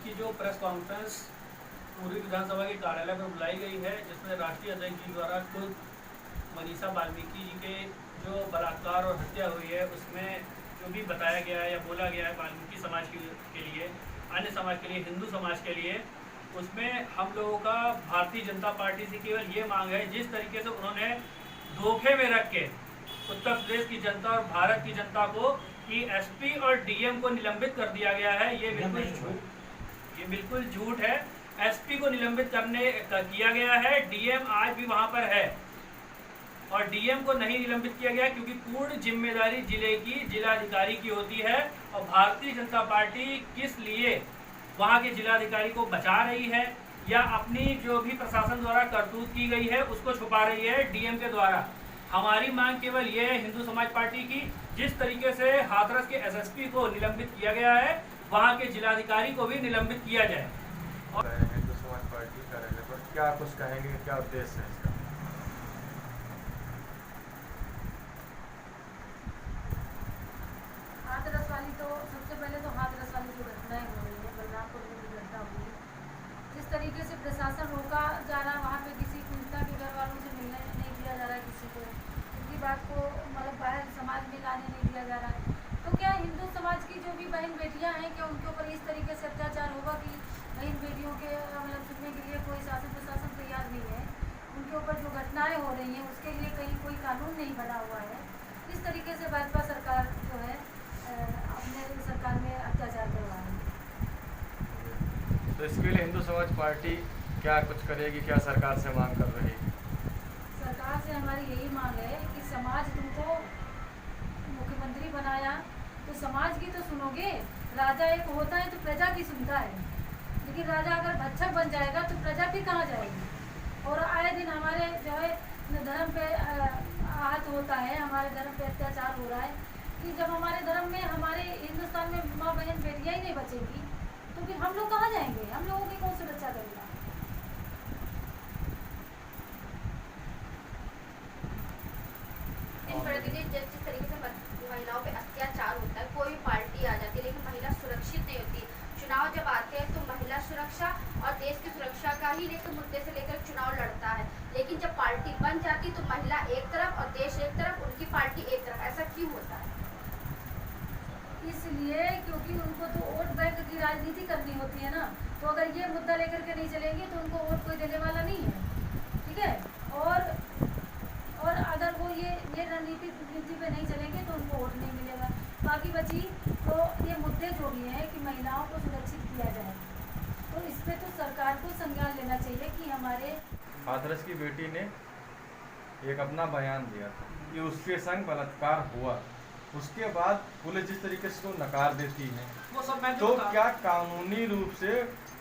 की जो press conference पूरी विधानसभा के कार्यालय पर बुलाई गई है, जिसमें राष्ट्रीय अध्यक्ष जी द्वारा खुद मनीषा वाल्मीकि जी के जो बलात्कार और हत्या हुई है उसमें जो भी बताया गया है या बोला गया है वाल्मीकि समाज के लिए, अन्य समाज के लिए, हिंदू समाज के लिए, उसमें हम लोगों का भारतीय जनता पार्टी से केवल ये मांग है, जिस तरीके से उन्होंने धोखे में रख के उत्तर प्रदेश की जनता और भारत की जनता को कि एसपी और डीएम को निलंबित कर दिया गया है, ये बिल्कुल झूठ है। एसपी को निलंबित किया गया है, डीएम आज भी वहां पर है और डीएम को नहीं निलंबित किया गया क्योंकि पूर्ण जिम्मेदारी जिले की जिलाधिकारी की होती है। और भारतीय जनता पार्टी किस लिए वहां के जिलाधिकारी को बचा रही है या अपनी जो भी प्रशासन द्वारा करतूत की गई है उसको छुपा रही है डीएम के द्वारा। हमारी मांग केवल ये है हिंदू समाज पार्टी की, जिस तरीके से हाथरस के एसएसपी को निलंबित किया गया है वहां के जिलाधिकारी को भी निलंबित किया जाए। और हिंदू समाज पार्टी कार्यालय पर क्या कुछ कहेंगे, क्या उद्देश्य है इसका? हाथरस वाली तो सबसे पहले तो हाथरस वाली जो घटनाएं हो रही है, बलरामपुर में जो घटना हुई, जिस तरीके से प्रशासन रोका जा रहा है, वहाँ पे किसी पीड़िता के घर वालों से मिलने नहीं दिया जा रहा है, किसी को उनकी बात को मतलब बाहर समाज में लाने नहीं दिया जा रहा है। तो क्या हिंदू समाज की जो भी बहन बेटियाँ हैं, क्या उनके ऊपर इस तरीके से अत्याचार होगा कि बहन बेटियों के मतलब सुनने के लिए कोई शासन प्रशासन तैयार नहीं है? उनके ऊपर जो घटनाएं हो रही हैं उसके लिए कहीं कोई कानून नहीं बना हुआ है। इस तरीके से भाजपा सरकार जो है अपने सरकार में अत्याचार करवा रही है। तो इसके लिए हिंदू समाज पार्टी क्या कुछ करेगी, क्या सरकार से मांग कर रही है? सरकार से हमारी यही मांग है कि समाज तुमको मुख्यमंत्री बनाया तो समाज की तो सुनोगे। राजा एक होता है तो प्रजा की सुनता है, लेकिन राजा अगर भक्षक बन जाएगा तो प्रजा भी कहाँ जाएगी? और आए दिन हमारे जो है धर्म पे आहत होता है, हमारे धर्म पे अत्याचार हो रहा है कि जब हमारे धर्म में, हमारे हिंदुस्तान में माँ बहन बेटियाँ ही नहीं बचेगी तो फिर हम लोग कहाँ जाएंगे? हम लोगों की कौन सुरक्षा करेगा? प्रतिदिन जिस तरीके से महिलाओं पे अत्याचार होता है, कोई भी पार्टी आ जाती है लेकिन महिला सुरक्षित नहीं होती। चुनाव जब आते हैं तो महिला सुरक्षा और देश की सुरक्षा का ही लेकर मुद्दे से लेकर चुनाव लड़ता है, लेकिन जब पार्टी बन जाती तो महिला एक तरफ और देश एक तरफ, उनकी पार्टी एक तरफ। ऐसा क्यों होता है? इसलिए क्योंकि उनको तो वोट बैंक की राजनीति करनी होती है ना। तो अगर ये मुद्दा लेकर के नहीं चलेंगे तो उनको वोट कोई देने वाला नहीं है, ठीक है? और अगर वो ये रणनीति पे नहीं चलेंगे तो उनको वोट नहीं मिलेगा। बाकी बची तो ये मुद्दे जो भी हैं कि महिलाओं को सुरक्षित किया जाए, तो इस पर तो सरकार को संज्ञान लेना चाहिए कि हमारे हाथरस की बेटी ने एक अपना बयान दिया था कि उसके संग बलात्कार हुआ, उसके बाद पुलिस जिस तरीके से उसको नकार देती है, वो सब मैं तो क्या कानूनी रूप से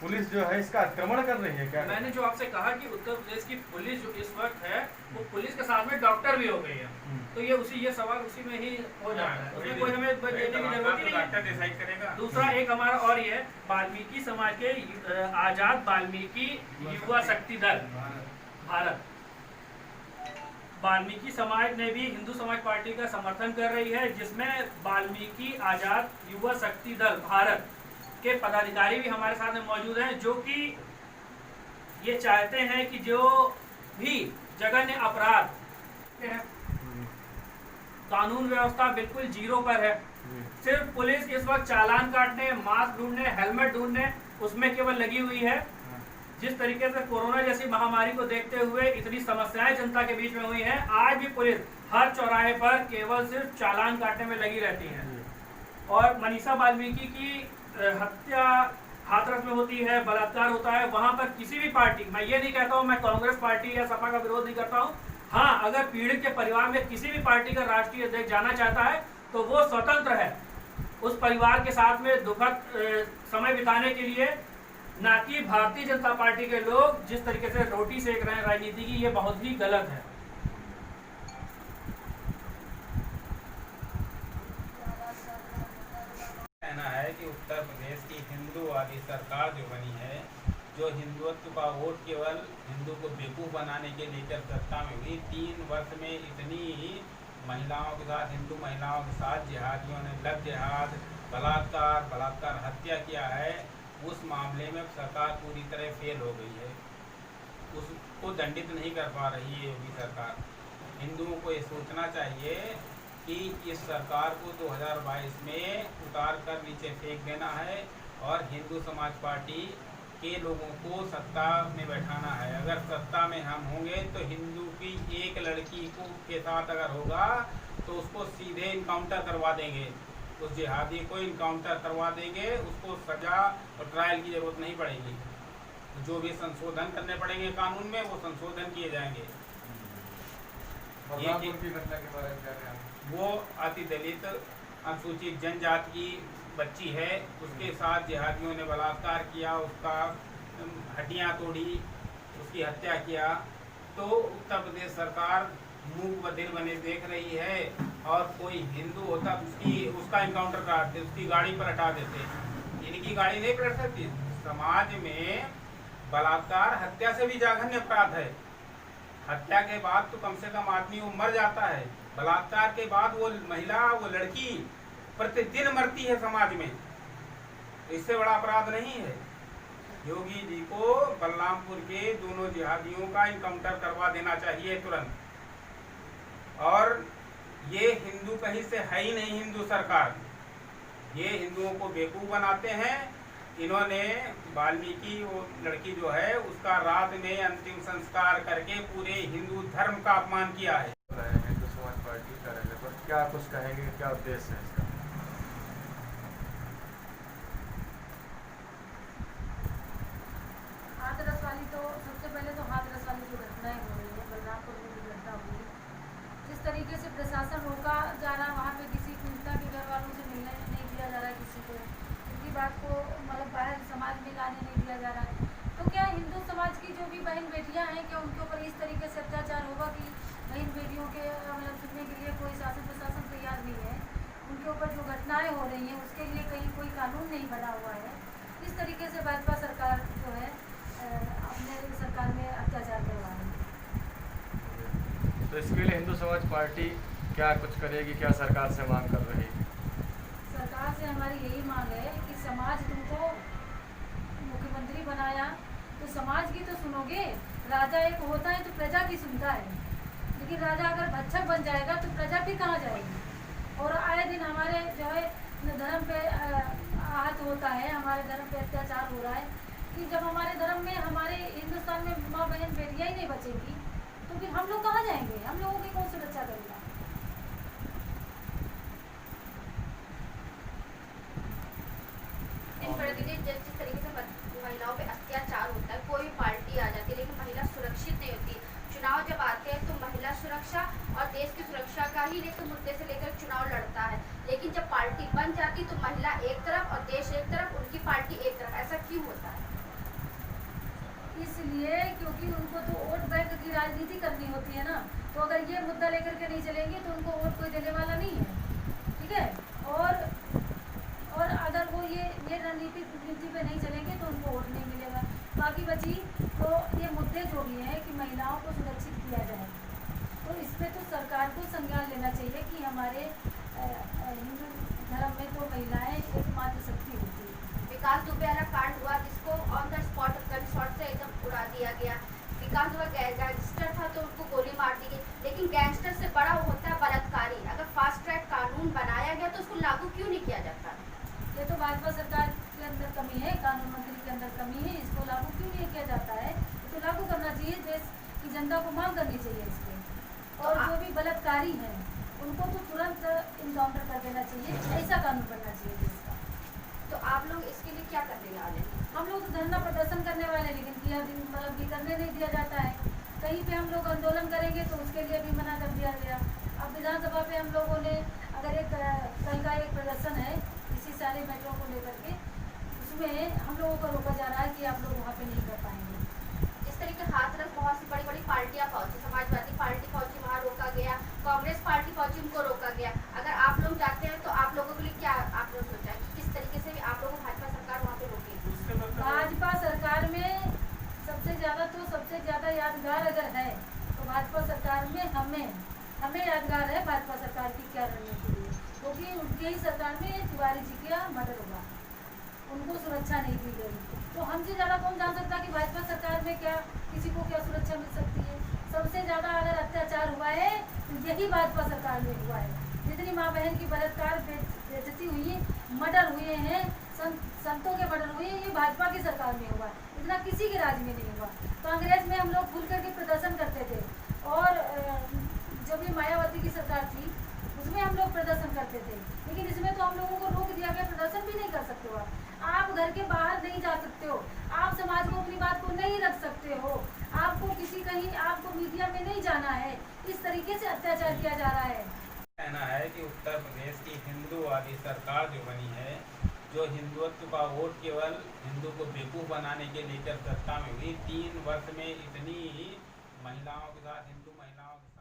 पुलिस जो है इसका आक्रमण कर रही है? क्या मैंने जो आपसे कहा कि उत्तर प्रदेश की पुलिस जो इस वक्त है वो पुलिस के साथ में डॉक्टर भी हो गई है, तो ये सवाल उसी में ही हो जाता है, उसमें कोई हमें देने की जरूरत ही नहीं है। दूसरा एक हमारा और ये वाल्मीकि समाज के आजाद वाल्मीकि युवा शक्ति दल भारत, वाल्मीकि समाज ने भी हिंदू समाज पार्टी का समर्थन कर रही है, जिसमें वाल्मीकि आजाद युवा शक्ति दल भारत के पदाधिकारी भी हमारे साथ में मौजूद हैं, जो कि ये चाहते हैं कि जो भी जघन्य अपराध है, कानून व्यवस्था बिल्कुल जीरो पर है। सिर्फ पुलिस इस वक्त चालान काटने, मास्क ढूंढने, हेलमेट ढूंढने उसमें केवल लगी हुई है। जिस तरीके से कोरोना जैसी महामारी को देखते हुए इतनी समस्याएं जनता के बीच में हुई हैं, आज भी पुलिस हर चौराहे पर केवल सिर्फ चालान काटने में लगी रहती है। और मनीषा वाल्मीकि की हत्या हाथरस में होती है, बलात्कार होता है, वहां पर किसी भी पार्टी, मैं ये नहीं कहता हूं मैं कांग्रेस पार्टी या सपा का विरोध नहीं करता हूं, हाँ अगर पीड़ित के परिवार में किसी भी पार्टी का राष्ट्रीय अध्यक्ष जाना चाहता है तो वो स्वतंत्र है उस परिवार के साथ में दुखद समय बिताने के लिए, ना कि भारतीय जनता पार्टी के लोग जिस तरीके से रोटी सेक रहे हैं राजनीति की, ये बहुत ही गलत है। कहना है कि उत्तर प्रदेश की हिंदूवादी सरकार जो बनी है, जो हिंदुत्व का वोट केवल हिंदू को बेवकूफ़ बनाने के लेकर सत्ता में हुई, 3 वर्ष में इतनी ही महिलाओं के साथ, हिंदू महिलाओं के साथ जिहादियों ने लव जिहाद, बलात्कार हत्या किया है। उस मामले में सरकार पूरी तरह फेल हो गई है, उसको दंडित नहीं कर पा रही है योगी सरकार। हिंदुओं को ये सोचना चाहिए कि इस सरकार को 2022 में उतार कर नीचे फेंक देना है और हिंदू समाज पार्टी के लोगों को सत्ता में बैठाना है। अगर सत्ता में हम होंगे तो हिंदू की एक लड़की को के साथ अगर होगा तो उसको सीधे इनकाउंटर करवा देंगे, उस जिहादी को इनकाउंटर करवा देंगे, उसको सजा और ट्रायल की जरूरत नहीं पड़ेगी। जो भी संशोधन करने पड़ेंगे कानून में वो संशोधन किए जाएंगे। बलरामपुर की घटना के बारे में क्या कहें? वो अति दलित अनुसूचित जनजाति की बच्ची है, उसके साथ जिहादियों ने बलात्कार किया, उसका हड्डियां तोड़ी, उसकी हत्या किया, तो उत्तर प्रदेश सरकार मूक बधिर बने देख रही है और कोई हिंदू होता तो उसका इनकाउंटर कराते, उसकी गाड़ी पर हटा देते। इनकी गाड़ी नहीं पलट सकती। समाज में बलात्कार हत्या से भी जघन्य अपराध है। हत्या के बाद तो कम से कम आदमी वो मर जाता है, बलात्कार के बाद वो महिला, वो लड़की प्रतिदिन मरती है समाज में, इससे बड़ा अपराध नहीं है। योगी जी को बलरामपुर के दोनों जिहादियों का इनकाउंटर करवा देना चाहिए तुरंत। और ये हिंदू कहीं से है ही नहीं, हिंदू सरकार ये हिंदुओं को बेवकूफ़ बनाते हैं। इन्होंने वाल्मीकि वो लड़की जो है उसका रात में अंतिम संस्कार करके पूरे हिंदू धर्म का अपमान किया है। हिंदू समाज पार्टी कार्यालय पर क्या कुछ कहेंगे, क्या उद्देश्य है इसका? हाथरस वाली तो सबसे पहले तो हाथरस वाली जो घटनाएं हो रही है, बलरामपुर में जो घटना हुई, जिस तरीके से प्रशासन रोका जा रहा, वहाँ पे किसी पीड़िता के घर वालों से मिलने नहीं दिया जा रहा है, किसी को उनकी बात को मतलब बाहर समाज में लाने नहीं दिया जा रहा है। तो क्या हिंदू समाज की जो भी बहन बेटियाँ हैं, क्या उनके ऊपर इस तरीके से अत्याचार होगा कि बहन बेटियों के मतलब सुनने के लिए कोई शासन प्रशासन तैयार नहीं है? उनके ऊपर जो घटनाएँ हो रही हैं उसके लिए कहीं कोई कानून नहीं बना हुआ है। इस तरीके से भाजपा सरकार जो है अपने सरकार में अत्याचार करवा रही है। तो इसके लिए हिंदू समाज पार्टी क्या कुछ करेगी, क्या सरकार से मांग कर रही है? सरकार से हमारी यही मांग है कि समाज तुमको मुख्यमंत्री बनाया तो समाज की तो सुनोगे। राजा एक होता है तो प्रजा की सुनता है, लेकिन राजा अगर भक्षक बन जाएगा तो प्रजा भी कहाँ जाएगी? और आए दिन हमारे जो है धर्म पे आहत होता है, हमारे धर्म पे अत्याचार हो रहा है कि जब हमारे धर्म में, हमारे हिंदुस्तान में माँ बहन बेटियाँ ही नहीं बचेंगी तो फिर हम लोग कहाँ जाएंगे? हम लोगों की कौन सुरक्षा करेगा? इन प्रतिदिन जिस तरीके से महिलाओं पे अत्याचार होता है, कोई पार्टी आ जाती है लेकिन महिला सुरक्षित नहीं होती। चुनाव जब आते हैं तो महिला सुरक्षा और देश की सुरक्षा का ही लेकर मुद्दे से लेकर चुनाव लड़ता है, लेकिन जब पार्टी बन जाती तो महिला एक तरफ और देश एक तरफ, उनकी पार्टी एक तरफ। ऐसा क्यों होता है? इसलिए क्योंकि उनको तो वोट बैंक की राजनीति करनी होती है ना। तो अगर ये मुद्दा लेकर के नहीं चलेंगे तो उनको वोट कोई देने वाला नहीं है, ठीक है। और अगर वो ये रणनीति पे नहीं चलेंगे तो उनको वोट नहीं मिलेगा। बाकी बची तो ये मुद्दे जो भी हैं कि महिलाओं को सुरक्षित किया जाए, तो इस पर तो सरकार को संज्ञान लेना चाहिए कि हमारे हिंदू धर्म में तो महिलाएं एकमात्र शक्ति होती है। विकास दुबे वाला कांड हुआ जिसको on the spot gun shot से एकदम उड़ा दिया गया। विकास दुबे गैंगस्टर था तो उनको गोली मार दी गई, लेकिन गैंगस्टर से बड़ा होता है बलात्कारी। अगर फास्ट ट्रैक कानून बनाया गया तो उसको लागू क्यों नहीं किया जाता? ये तो भाजपा सरकार के अंदर कमी है, कानून मंत्री के अंदर कमी है। इसको लागू क्यों नहीं किया जाता है? तो लागू करना चाहिए, देश की जनता को मांग करनी चाहिए इस पर। और जो भी बलात्कारी हैं उनको तो तुरंत इनकाउंटर कर देना चाहिए, ऐसा कानून बनना चाहिए देश का। तो आप लोग इसके लिए क्या करने वाले हैं? हम लोग तो धरना प्रदर्शन करने वाले, लेकिन किया मतलब भी करने नहीं दिया जाता है। कहीं पे हम लोग आंदोलन करेंगे तो उसके लिए भी मना कर दिया गया। अब विधानसभा पे हम लोगों ने अगर कल का एक प्रदर्शन है इसी सारे मेट्रो को लेकर के, उसमें हम लोगों को रोका जा रहा है कि आप लोग वहाँ पे नहीं कर पाएंगे। जिस तरीके हाथरस बहुत सी बड़ी बड़ी पार्टियां पहुंची, समाजवादी पार्टी पहुंची, वहाँ रोका गया, कांग्रेस पार्टी पहुंची, उनको रोका गया। अगर आप लोग जाते हैं तो आप लोगों के लिए क्या आप लोग सोचा है कि किस तरीके से भी आप लोगों को भाजपा सरकार वहाँ पे रोकेगी? भाजपा सरकार में सबसे ज़्यादा यादगार अगर है तो भाजपा सरकार में हमें यादगार है भाजपा सरकार की क्या रणनीति है, क्योंकि उनके ही सरकार में तिवारी जी का मर्डर हुआ। उनको सुरक्षा नहीं दी गई। तो हमसे ज़्यादा कौन जान सकता कि भाजपा सरकार में क्या किसी को क्या सुरक्षा मिल सकती है। सबसे ज़्यादा अगर अत्याचार हुआ है तो यही भाजपा सरकार में हुआ है। जितनी माँ बहन की बलात्कार बेइज्जती हुई है, मर्डर हुए हैं, संतों के मर्डर हुए हैं, ये भाजपा की सरकार में हुआ। इतना किसी के राज में नहीं हुआ। कांग्रेस में हम लोग खुल करके प्रदर्शन करते थे और जब ये मायावती की सरकार थी उसमें हम लोग प्रदर्शन करते थे, लेकिन इसमें तो हम लोगों को रोक दिया गया, प्रदर्शन भी नहीं कर सकते हो आप घर के बाहर नहीं जा सकते हो, आप समाज को अपनी बात को नहीं रख सकते हो, आपको किसी कहीं आपको मीडिया में नहीं जाना है। इस तरीके से अत्याचार किया जा रहा है। कहना है कि उत्तर प्रदेश की हिंदूवादी सरकार जो बनी है, जो हिंदुत्व का वोट केवल हिंदू को बेवकूफ़ बनाने के लेकर सत्ता में हुई, 3 वर्ष में इतनी महिलाओं के साथ, हिंदू महिलाओं के